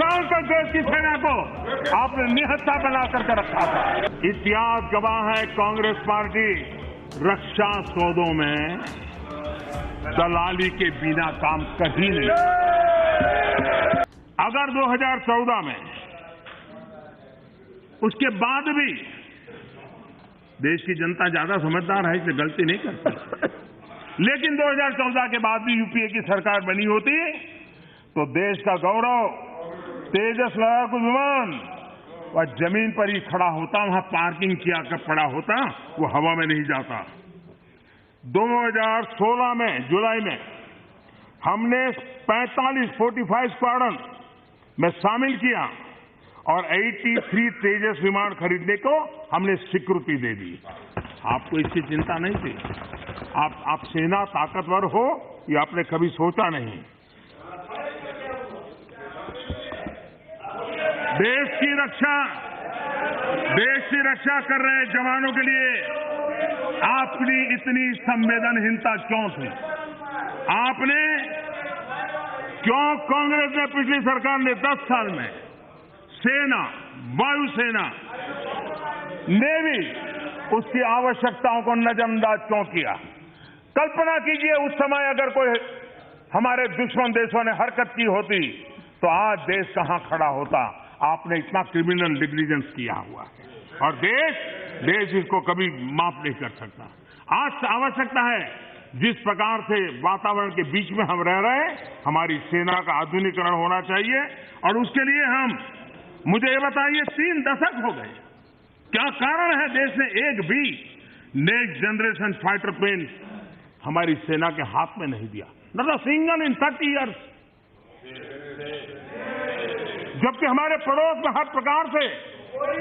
साल तक देश की सेना को आपने निहत्था बना करके रखा था। इतिहास गवाह है, कांग्रेस पार्टी रक्षा सौदों में दलाली के बिना काम कर ही नहीं। अगर 2014 में उसके बाद भी देश की जनता ज्यादा समझदार है, इसलिए गलती नहीं करती, लेकिन 2014 के बाद भी यूपीए की सरकार बनी होती तो देश का गौरव तेजस लड़ाकू विमान वह जमीन पर ही खड़ा होता, वहां पार्किंग किया कर पड़ा होता, वो हवा में नहीं जाता। 2016 में जुलाई में हमने 45 स्क्वाड्रन में शामिल किया और 83 तेजस विमान खरीदने को हमने स्वीकृति दे दी। आपको इसकी चिंता नहीं थी? आप सेना ताकतवर हो ये आपने कभी सोचा नहीं। देश की रक्षा कर रहे जवानों के लिए आपकी इतनी संवेदनहीनता क्यों थी? आपने क्यों कांग्रेस ने पिछली सरकार ने 10 साल में सेना, वायुसेना, नेवी उसकी आवश्यकताओं को नजरअंदाज क्यों किया? कल्पना कीजिए उस समय अगर कोई हमारे दुश्मन देशों ने हरकत की होती तो आज देश कहां खड़ा होता? आपने इतना क्रिमिनल नेग्लिजेंस किया हुआ है और देश इसको कभी माफ नहीं कर सकता। आज आवश्यकता है जिस प्रकार से वातावरण के बीच में हम रह रहे हैं, हमारी सेना का आधुनिकीकरण होना चाहिए और उसके लिए मुझे ये बताइए 3 दशक हो गए, क्या कारण है देश ने एक भी नेक्स्ट जनरेशन फाइटर प्लेन हमारी सेना के हाथ में नहीं दिया? Not a single in 30 years. जबकि हमारे पड़ोस में हर प्रकार से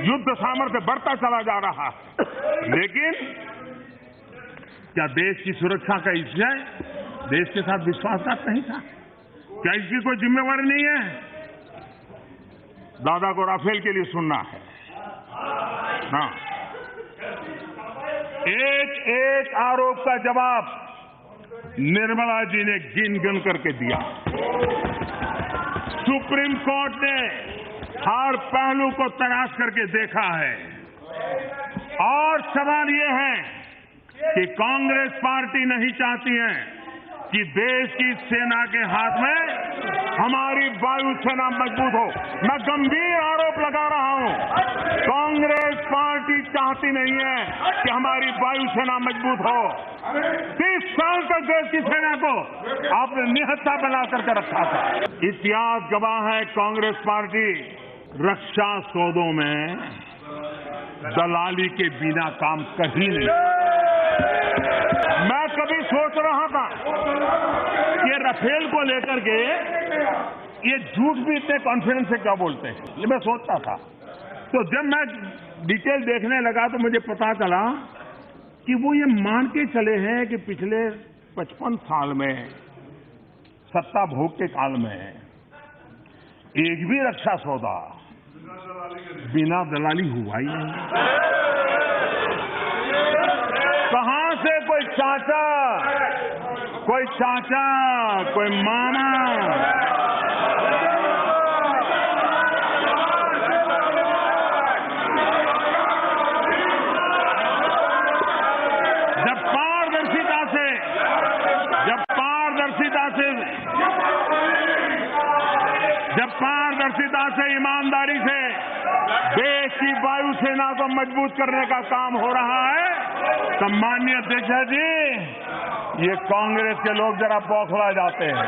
युद्ध सामर्थ्य बढ़ता चला जा रहा है, लेकिन क्या देश की सुरक्षा का इसलिए देश के साथ विश्वासघात नहीं था? क्या इसकी कोई जिम्मेवारी नहीं है? दादा को राफेल के लिए सुनना है ना? एक आरोप का जवाब निर्मला जी ने गिन गिन करके दिया। सुप्रीम कोर्ट ने हर पहलू को तलाश करके देखा है और सवाल ये है कि कांग्रेस पार्टी नहीं चाहती है कि देश की सेना के हाथ में हमारी वायुसेना मजबूत हो। मैं गंभीर आरोप लगा रहा हूं, कांग्रेस पार्टी चाहती नहीं है कि हमारी वायुसेना मजबूत हो। 30 साल तक देश की सेना को आपने निहत्था बना करके रखा था। इतिहास गवाह है, कांग्रेस पार्टी रक्षा सौदों में दलाली के बिना काम कर ही नहीं। मैं कभी सोच रहा था ये राफेल को लेकर के ये झूठ भी इतने कॉन्फिडेंस से क्या बोलते हैं, ये मैं सोचता था। तो जब मैं डिटेल देखने लगा तो मुझे पता चला कि वो ये मान के चले हैं कि पिछले 55 साल में सत्ता भोग के काल में एक भी रक्षा सौदा बिना दलाली हुआ ही नहीं। कहां से कोई चाचा, कोई मामा जब पारदर्शिता से ईमानदारी से देश की वायुसेना को मजबूत करने का काम हो रहा है तो माननीय अध्यक्ष जी, ये कांग्रेस के लोग जरा बौखला जाते हैं।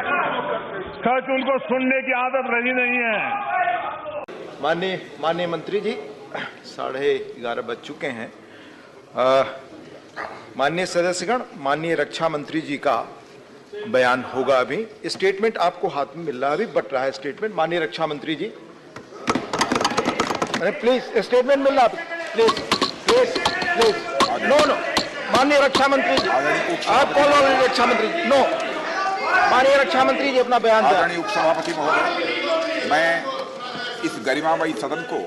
सच उनको सुनने की आदत रही नहीं है। माननीय मंत्री जी, 11:30 बज चुके हैं। माननीय सदस्यगण, माननीय रक्षा मंत्री जी का बयान होगा। अभी स्टेटमेंट आपको हाथ में मिल रहा है, अभी बट रहा है स्टेटमेंट। माननीय रक्षा मंत्री जी, अरे प्लीज स्टेटमेंट मिल रहा, प्लीज नो माननीय रक्षा मंत्री जी, आप कॉल रक्षा मंत्री जी, नो माननीय रक्षा मंत्री जी अपना बयान। आदरणीय उपसभापति महोदय, मैं इस गरिमामयी सदन को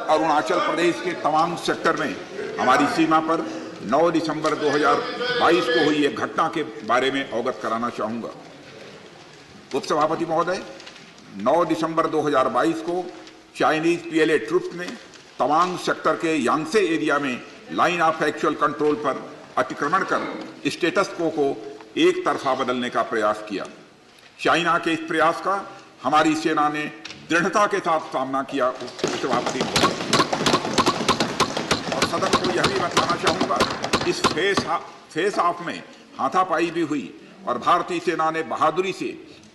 अरुणाचल प्रदेश के तवांग सेक्टर में हमारी सीमा पर 9 दिसंबर 2022 को हुई एक घटना के बारे में अवगत कराना चाहूंगा। उपसभापति महोदय, 9 दिसंबर 2022 को चाइनीज पीएलए ट्रुप्स ने तवांग सेक्टर के यांगसे एरिया में लाइन ऑफ एक्चुअल कंट्रोल पर अतिक्रमण कर स्टेटस को एक तरफा बदलने का प्रयास किया। चाइना के इस प्रयास का हमारी सेना ने दृढ़ता के साथ सामना किया। सभापति और सदन को यह भी बताना चाहूंगा, इस फेस ऑफ में हाथापाई भी हुई और भारतीय सेना ने बहादुरी से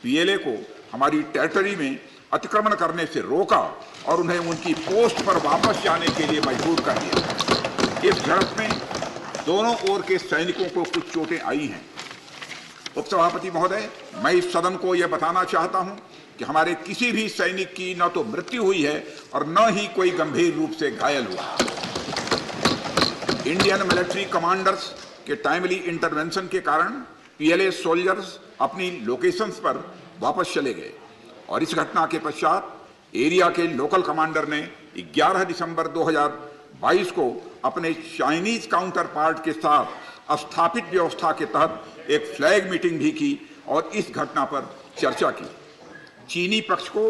पीएलए को हमारी टेरिटरी में अतिक्रमण करने से रोका और उन्हें उनकी पोस्ट पर वापस जाने के लिए मजबूर कर दिया। इस झड़प में दोनों ओर के सैनिकों को कुछ चोटें आई हैं। उपसभापति महोदय, मैं इस सदन को यह बताना चाहता हूं कि हमारे किसी भी सैनिक की न तो मृत्यु हुई है और न ही कोई गंभीर रूप से घायल हुआ। इंडियन मिलिट्री कमांडर्स के टाइमली इंटरवेंशन के कारण पीएलए सोल्जर्स अपनी लोकेशंस पर वापस चले गए और इस घटना के पश्चात एरिया के लोकल कमांडर ने 11 दिसंबर 2022 को अपने चाइनीज काउंटर पार्ट के साथ स्थापित व्यवस्था के तहत एक फ्लैग मीटिंग भी की और इस घटना पर चर्चा की। चीनी पक्ष को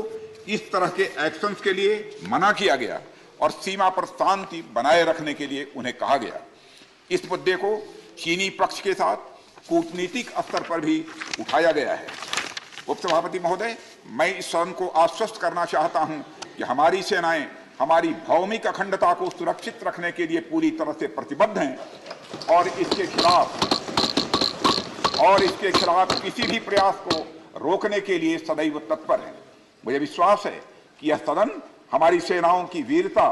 इस तरह के एक्शंस के लिए मना किया गया और सीमा पर शांति बनाए रखने के लिए उन्हें कहा गया। इस मुद्दे को चीनी पक्ष के साथ कूटनीतिक स्तर पर भी उठाया गया है। उपसभापति महोदय, मैं इस सदन को आश्वस्त करना चाहता हूं कि हमारी सेनाएं हमारी भौमिक अखंडता को सुरक्षित रखने के लिए पूरी तरह से प्रतिबद्ध हैं और इसके खिलाफ किसी भी प्रयास को रोकने के लिए सदैव तत्पर है। मुझे विश्वास है कि यह सदन हमारी सेनाओं की वीरता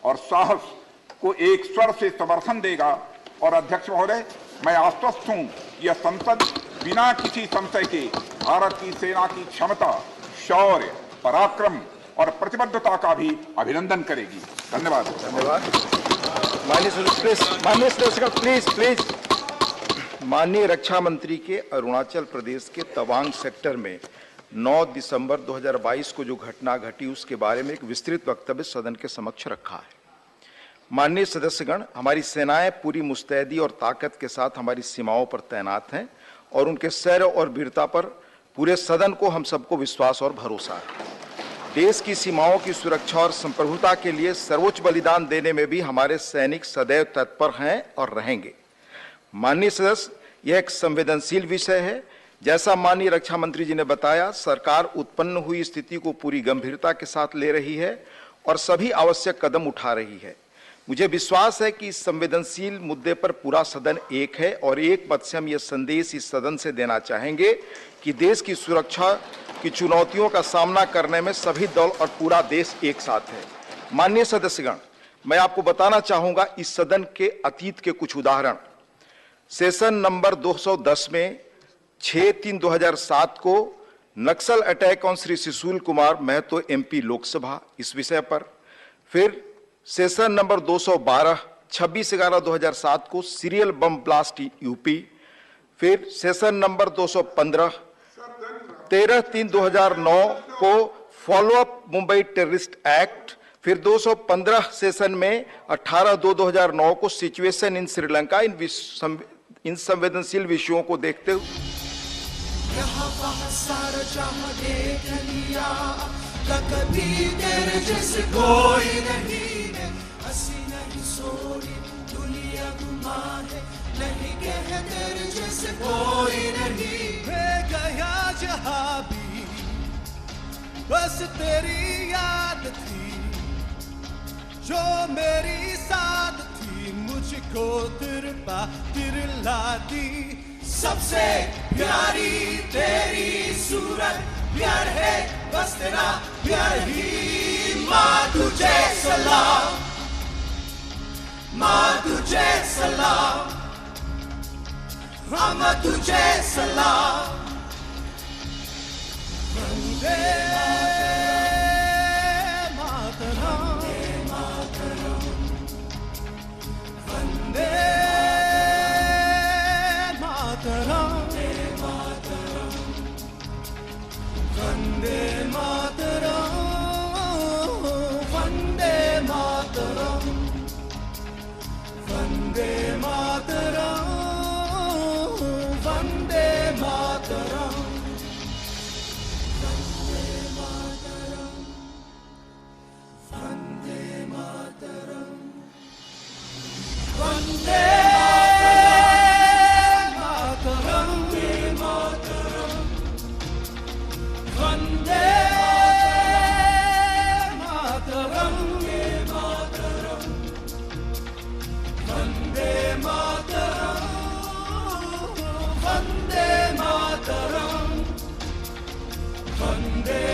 और साहस को एक स्वर से समर्थन देगा और अध्यक्ष महोदय, मैं आश्वस्त हूं कि यह संसद बिना किसी संशय के भारत की सेना की क्षमता, शौर्य, पराक्रम और प्रतिबद्धता का भी अभिनंदन करेगी। धन्यवाद। माननीय रक्षा मंत्री के अरुणाचल प्रदेश के तवांग सेक्टर में 9 दिसंबर 2022 को जो घटना घटी उसके बारे में एक विस्तृत वक्तव्य सदन के समक्ष रखा है। माननीय सदस्यगण, हमारी सेनाएं पूरी मुस्तैदी और ताकत के साथ हमारी सीमाओं पर तैनात हैं और उनके शौर्य और वीरता पर पूरे सदन को हम सबको विश्वास और भरोसा है। देश की सीमाओं की सुरक्षा और संप्रभुता के लिए सर्वोच्च बलिदान देने में भी हमारे सैनिक सदैव तत्पर हैं और रहेंगे। माननीय सदस्य, यह एक संवेदनशील विषय है। जैसा माननीय रक्षा मंत्री जी ने बताया, सरकार उत्पन्न हुई स्थिति को पूरी गंभीरता के साथ ले रही है और सभी आवश्यक कदम उठा रही है। मुझे विश्वास है कि इस संवेदनशील मुद्दे पर पूरा सदन एक है और एक मत से हम यह संदेश इस सदन से देना चाहेंगे कि देश की सुरक्षा की चुनौतियों का सामना करने में सभी दल और पूरा देश एक साथ है। माननीय सदस्यगण, मैं आपको बताना चाहूंगा इस सदन के अतीत के कुछ उदाहरण। सेशन नंबर 210 में 6/3/2007 को Naxal attack on Shri Sushil Kumar Mahato MP Lok Sabha, इस विषय पर। फिर सेशन नंबर 212 26/11/2007 को सीरियल बम ब्लास्ट यूपी। फिर सेशन नंबर 215 13/3/2009 को फॉलोअप मुंबई टेररिस्ट एक्ट। फिर 215 सेशन में 18/2/2009 को सिचुएशन इन श्रीलंका। इन संवेदनशील विषयों को देखते हुए कोई नहीं है, हंसी नहीं सोनी दुनिया गुमा है, नहीं कहे तेरे जैसे कोई नहीं। मैं गया जहां भी बस तेरी याद थी, जो मेरी साथ थी, मुझको दिलाती। सबसे प्यारी तेरी सूरत, प्यार है बस तेरा प्यार ही। माँ तुझे सलाम, माँ तुझे सलाम, हम तुझे सलाम। वंदे मातरम, वंदे मातरम, वंदे मातरम, वंदे मातरम, वंदे मातरम, वंदे मातरम, वंदे वंदे